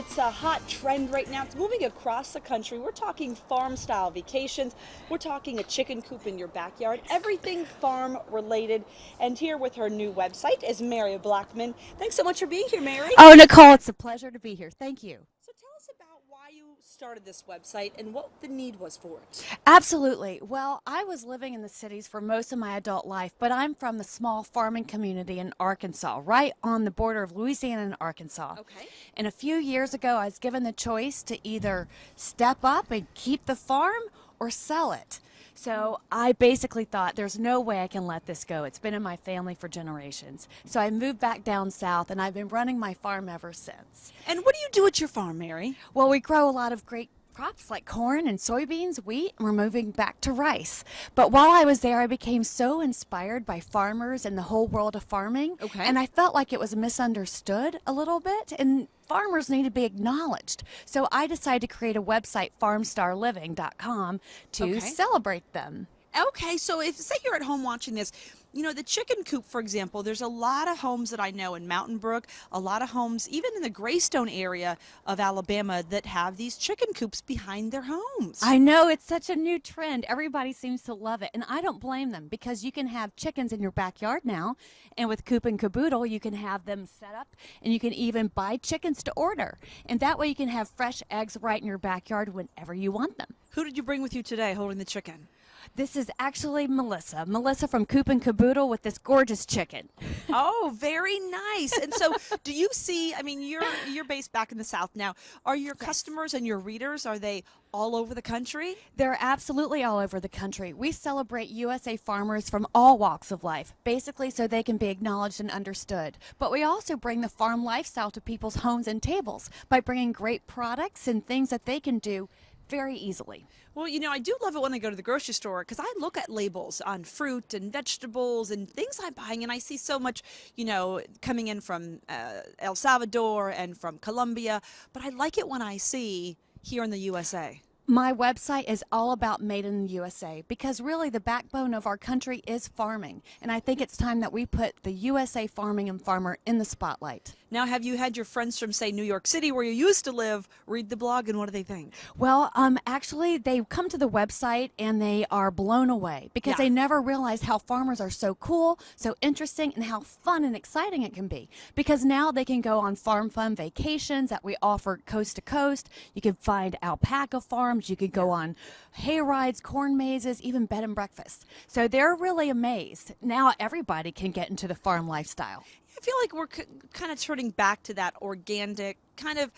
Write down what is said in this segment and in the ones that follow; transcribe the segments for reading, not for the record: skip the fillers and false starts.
It's a hot trend right now. It's moving across the country. We're talking farm style vacations. We're talking a chicken coop in your backyard. Everything farm related. And here with her new website is Mary Blackmon. Thanks so much for being here, Mary. Oh, Nicole, it's a pleasure to be here. Thank you. So tell us about why you started this website and what the need was for it. Absolutely. Well, I was living in the cities for most of my adult life, but I'm from a small farming community in Arkansas, right on the border of Louisiana and Arkansas. Okay. And a few years ago, I was given the choice to either step up and keep the farm or sell it. So I basically thought there's no way I can let this go. It's been in my family for generations. So I moved back down south and I've been running my farm ever since. And what do you do at your farm, Mary? Well, we grow a lot of great crops like corn and soybeans, wheat, and we're moving back to rice. But while I was there, I became so inspired by farmers and the whole world of farming. Okay. And I felt like it was misunderstood a little bit, and farmers need to be acknowledged. So I decided to create a website, farmstarliving.com, to Okay. celebrate them. Okay, so if say you're at home watching this, you know, the chicken coop, for example, there's a lot of homes that I know in Mountain Brook, a lot of homes, even in the Greystone area of Alabama, that have these chicken coops behind their homes. I know, it's such a new trend. Everybody seems to love it, and I don't blame them because you can have chickens in your backyard now, and with Coop and Caboodle, you can have them set up, and you can even buy chickens to order, and that way you can have fresh eggs right in your backyard whenever you want them. Who did you bring with you today holding the chicken? This is actually Melissa from Coop and Caboodle with this gorgeous chicken. Oh, very nice. And so do you see, I mean, you're based back in the South now. Are your customers and your readers, are they all over the country? They're absolutely all over the country. We celebrate USA farmers from all walks of life, basically so they can be acknowledged and understood. But we also bring the farm lifestyle to people's homes and tables by bringing great products and things that they can do very easily. Well, you know, I do love it when I go to the grocery store because I look at labels on fruit and vegetables and things I'm buying, and I see so much, you know, coming in from El Salvador and from Colombia. But I like it when I see here in the USA. My website is all about Made in the USA because really the backbone of our country is farming. And I think it's time that we put the USA farming and farmer in the spotlight. Now, have you had your friends from, say, New York City, where you used to live, read the blog, and what do they think? Well, actually, they come to the website and they are blown away because they never realized how farmers are so cool, so interesting, and how fun and exciting it can be. Because now they can go on farm fun vacations that we offer coast to coast. You can find alpaca farms. You could go on hay rides, corn mazes, even bed and breakfast. So they're really amazed. Now everybody can get into the farm lifestyle. I feel like we're kind of turning back to that organic, kind of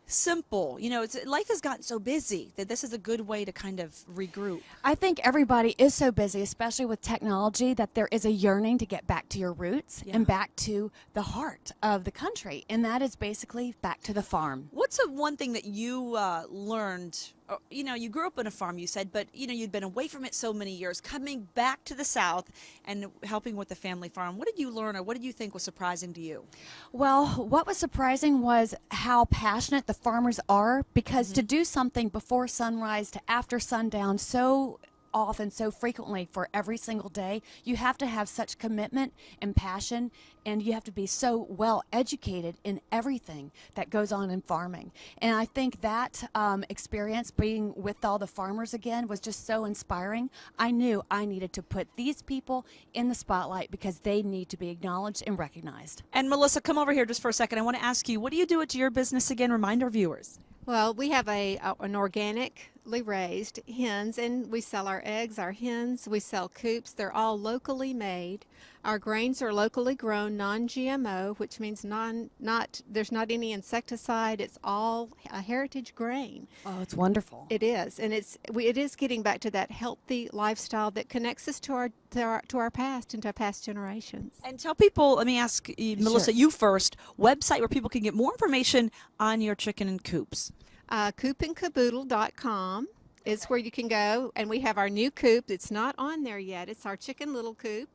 simple. You know, life has gotten so busy that this is a good way to kind of regroup. I think everybody is so busy, especially with technology, that there is a yearning to get back to your roots and back to the heart of the country. And that is basically back to the farm. What's one thing that you learned? You know, you grew up on a farm, you said, but, you know, you'd been away from it so many years, coming back to the South and helping with the family farm. What did you learn, or what did you think was surprising to you? Well, what was surprising was how passionate the farmers are, because to do something before sunrise to after sundown so often, so frequently for every single day, you have to have such commitment and passion, and you have to be so well educated in everything that goes on in farming. And I think that experience being with all the farmers again was just so inspiring. I knew I needed to put these people in the spotlight because they need to be acknowledged and recognized. And Melissa, come over here just for a second. I want to ask you, what do you do at your business again? Remind our viewers. Well, we have an organically raised hens, and we sell our eggs, our hens. We sell coops. They're all locally made. Our grains are locally grown, non-GMO, which means there's not any insecticide. It's all a heritage grain. Oh, it's wonderful. It is, and it is getting back to that healthy lifestyle that connects us to our past and to past generations. And tell people, let me ask Melissa, you first, website where people can get more information on your chicken and coops. Coopandcaboodle.com is where you can go, and we have our new coop. It's not on there yet. It's our chicken little coop,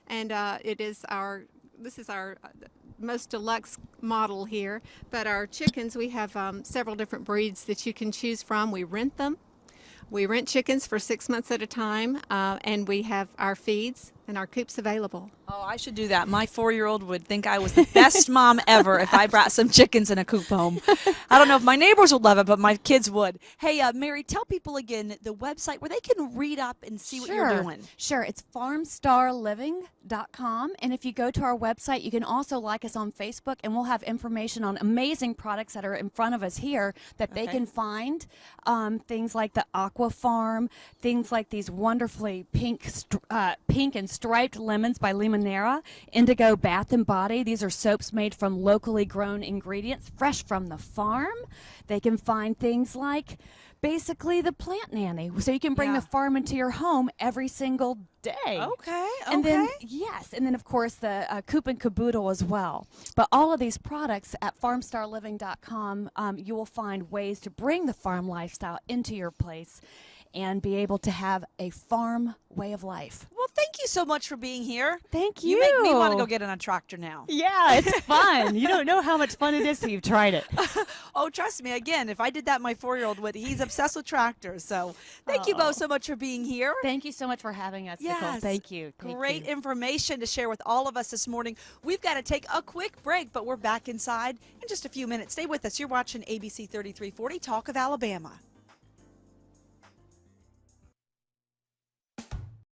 and this is our most deluxe model here. But our chickens, we have several different breeds that you can choose from. We rent them. We rent chickens for 6 months at a time, and we have our feeds and our coops available. Oh, I should do that. My 4-year-old would think I was the best mom ever if I brought some chickens in a coop home. I don't know if my neighbors would love it, but my kids would. Hey, Mary, tell people again the website where they can read up and see what you're doing. Sure. It's farmstarliving.com. And if you go to our website, you can also like us on Facebook, and we'll have information on amazing products that are in front of us here that they can find. Things like the Aqua Farm, things like these wonderfully pink and striped lemons by Limonera, Indigo Bath and Body. These are soaps made from locally grown ingredients, fresh from the farm. They can find things like basically the Plant Nanny, so you can bring the farm into your home every single day. Okay. And then and then of course the Coop and Caboodle as well. But all of these products at farmstarliving.com, you will find ways to bring the farm lifestyle into your place and be able to have a farm way of life. Well, thank you so much for being here. Thank you. You make me want to go get on a tractor now. Yeah, it's fun. You don't know how much fun it is till you've tried it. Oh, trust me. Again, if I did that, my 4-year-old would. He's obsessed with tractors. So thank you both so much for being here. Thank you so much for having us, Nicole. Thank you. Great information to share with all of us this morning. We've got to take a quick break, but we're back inside in just a few minutes. Stay with us. You're watching ABC 3340 Talk of Alabama.